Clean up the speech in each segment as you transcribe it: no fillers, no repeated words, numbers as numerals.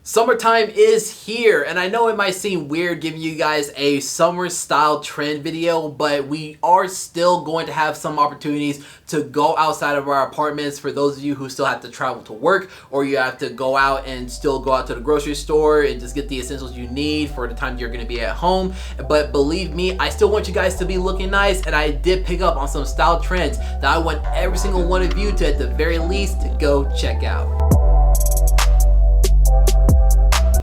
Summertime is here, and I know it might seem weird giving you guys a summer style trend video, but we are still going to have some opportunities to go outside of our apartments for those of you who still have to travel to work, or you have to go out and still go out to the grocery store and just get the essentials you need for the time you're going to be at home. But believe me, I still want you guys to be looking nice, and I did pick up on some style trends that I want every single one of you to, at the very least, to go check out.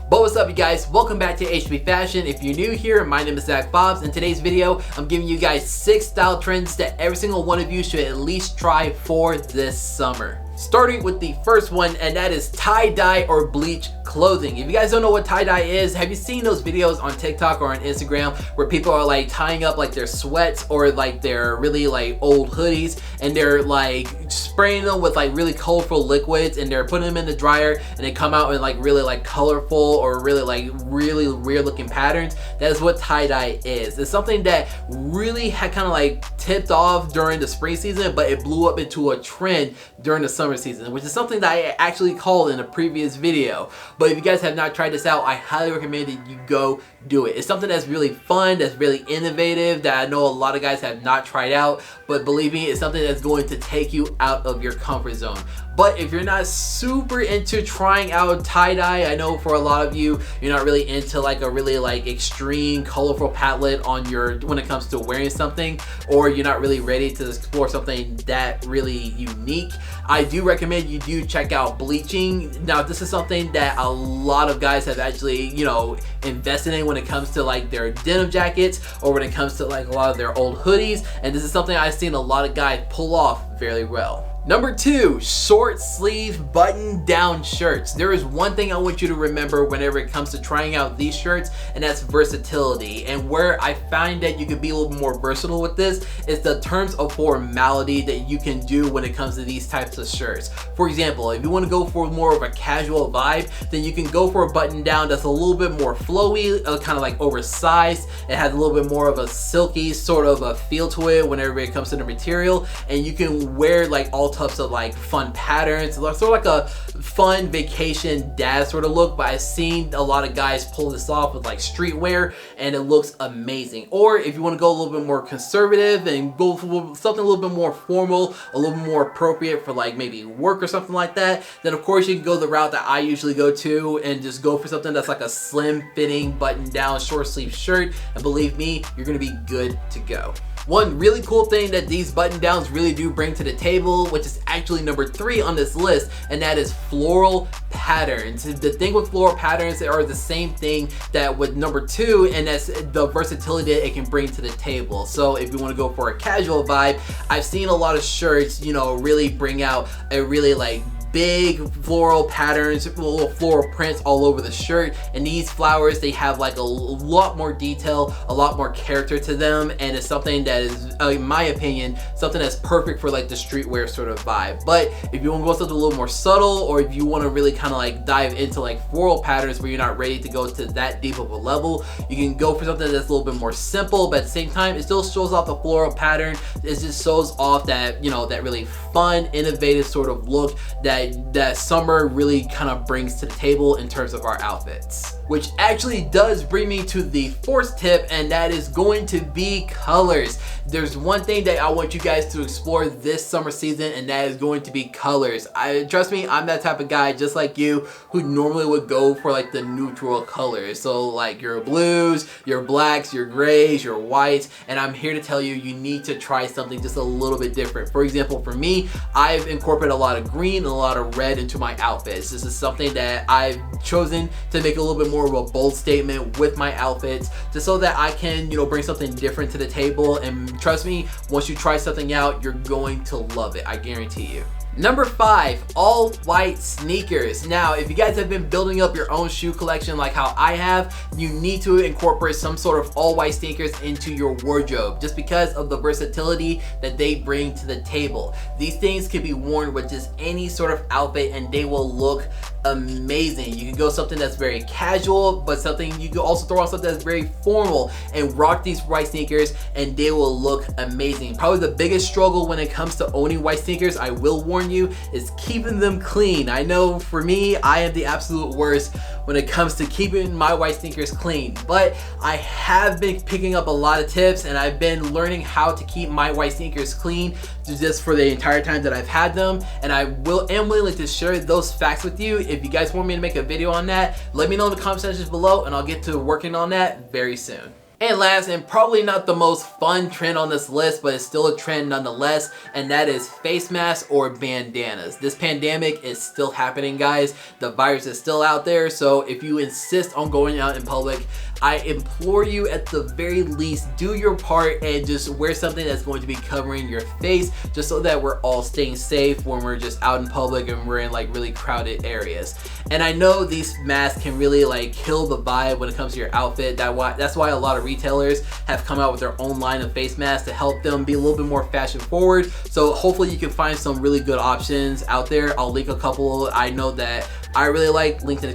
But what's up, you guys? Welcome back to HB Fashion. If you're new here, my name is Zach Fobbs. In today's video, I'm giving you guys 6 style trends that every single one of you should at least try for this summer. Starting with the first one, and that is tie-dye or bleach clothing. If you guys don't know what tie-dye is, have you seen those videos on TikTok or on Instagram where people are like tying up like their sweats or like their really like old hoodies, and they're like spraying them with like really colorful liquids, and they're putting them in the dryer, and they come out in like really like colorful or really weird looking patterns? That is what tie-dye is. It's something that really had kind of like tipped off during the spring season, but it blew up into a trend during the summer season, which is something that I actually called in a previous video. But if you guys have not tried this out, I highly recommend that you go do it. It's something that's really fun, that's really innovative, that I know a lot of guys have not tried out, but believe me, it's something that's going to take you out of your comfort zone. But if you're not super into trying out tie-dye, I know for a lot of you, you're not really into like a really like extreme colorful palette on your, when it comes to wearing something, or you're not really ready to explore something that really unique, I do recommend you do check out bleaching. Now, this is something that a lot of guys have actually, you know, invested in when it comes to like their denim jackets, or when it comes to like a lot of their old hoodies, and this is something I've seen a lot of guys pull off very well. Number 2, short sleeve button down shirts. There is one thing I want you to remember whenever it comes to trying out these shirts, and that's versatility. And where I find that you can be a little more versatile with this is the terms of formality that you can do when it comes to these types of shirts. For example, if you want to go for more of a casual vibe, then you can go for a button down that's a little bit more flowy, kind of like oversized. It has a little bit more of a silky sort of a feel to it whenever it comes to the material, and you can wear like all types of like fun patterns, sort of like a fun vacation dad sort of look. But I've seen a lot of guys pull this off with like streetwear, and it looks amazing. Or if you want to go a little bit more conservative and go for something a little bit more formal, a little more appropriate for like maybe work or something like that, then of course you can go the route that I usually go to and just go for something that's like a slim fitting button down short sleeve shirt, and believe me, you're gonna be good to go. One really cool thing that these button downs really do bring to the table, which is actually number 3 on this list, and that is floral patterns. The thing with floral patterns, they are the same thing that with number 2, and that's the versatility that it can bring to the table. So if you want to go for a casual vibe, I've seen a lot of shirts, you know, really bring out a really like big floral patterns, little floral prints all over the shirt, and these flowers, they have like a lot more detail, a lot more character to them, and it's something that is, in my opinion, something that's perfect for like the streetwear sort of vibe. But if you want to go something a little more subtle, or if you want to really kind of like dive into like floral patterns where you're not ready to go to that deep of a level, you can go for something that's a little bit more simple, but at the same time it still shows off the floral pattern. It just shows off that, you know, that really fun, innovative sort of look that summer really kind of brings to the table in terms of our outfits. Which actually does bring me to the 4th tip, and that is going to be colors. There's one thing that I want you guys to explore this summer season, and that is going to be colors. Trust me, I'm that type of guy just like you who normally would go for like the neutral colors. So like your blues, your blacks, your grays, your whites, and I'm here to tell you, you need to try something just a little bit different. For example, for me, I've incorporated a lot of green and a lot of red into my outfits. This is something that I've chosen to make a little bit more of a bold statement with my outfits, just so that I can, you know, bring something different to the table. And trust me, once you try something out, you're going to love it, I guarantee you. Number 5, all white sneakers. Now, if you guys have been building up your own shoe collection like how I have, you need to incorporate some sort of all white sneakers into your wardrobe, just because of the versatility that they bring to the table. These things can be worn with just any sort of outfit, and they will look amazing. You can go something that's very casual, but something you can also throw on something that's very formal and rock these white sneakers, and they will look amazing. Probably the biggest struggle when it comes to owning white sneakers, I will warn warn you is keeping them clean. I know for me, I am the absolute worst when it comes to keeping my white sneakers clean, but I have been picking up a lot of tips and I've been learning how to keep my white sneakers clean just for the entire time that I've had them, and I am willing to share those facts with you. If you guys want me to make a video on that, let me know in the comment sections below and I'll get to working on that very soon. And last, and probably not the most fun trend on this list, but it's still a trend nonetheless, and that is face masks or bandanas. This pandemic is still happening, guys. The virus is still out there, so if you insist on going out in public, I implore you at the very least, do your part and just wear something that's going to be covering your face, just so that we're all staying safe when we're just out in public and we're in like really crowded areas. And I know these masks can really like kill the vibe when it comes to your outfit. That's why a lot of retailers have come out with their own line of face masks to help them be a little bit more fashion forward. So hopefully you can find some really good options out there. I'll link a couple I know that I really like, linked in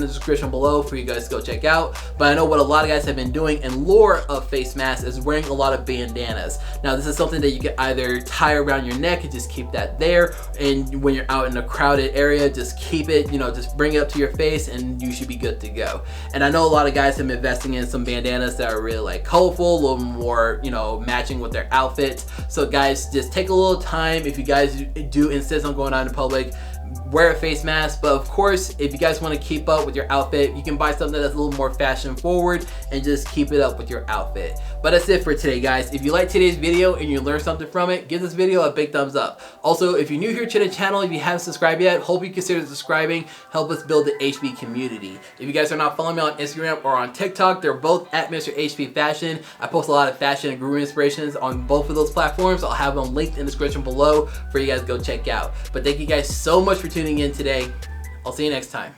the description below for you guys to go check out. But I know what a lot of guys have been doing in lore of face masks is wearing a lot of bandanas. Now this is something that you can either tie around your neck and just keep that there, and when you're out in a crowded area, just keep it, you know, just bring it up to your face and you should be good to go. And I know a lot of guys have been investing in some bandanas that are really like colorful, a little more, you know, matching with their outfits. So guys, just take a little time. If you guys do insist on going out in public, wear a face mask. But of course, if you guys want to keep up with your outfit, you can buy something that's a little more fashion forward and just keep it up with your outfit. But that's it for today, guys. If you like today's video and you learned something from it, give this video a big thumbs up. Also, if you're new here to the channel, if you haven't subscribed yet, hope you consider subscribing. Help us build the HB community. If you guys are not following me on Instagram or on TikTok, they're both at Mr. HB Fashion. I post a lot of fashion and grooming inspirations on both of those platforms. I'll have them linked in the description below for you guys to go check out. But thank you guys so much for tuning in today. I'll see you next time.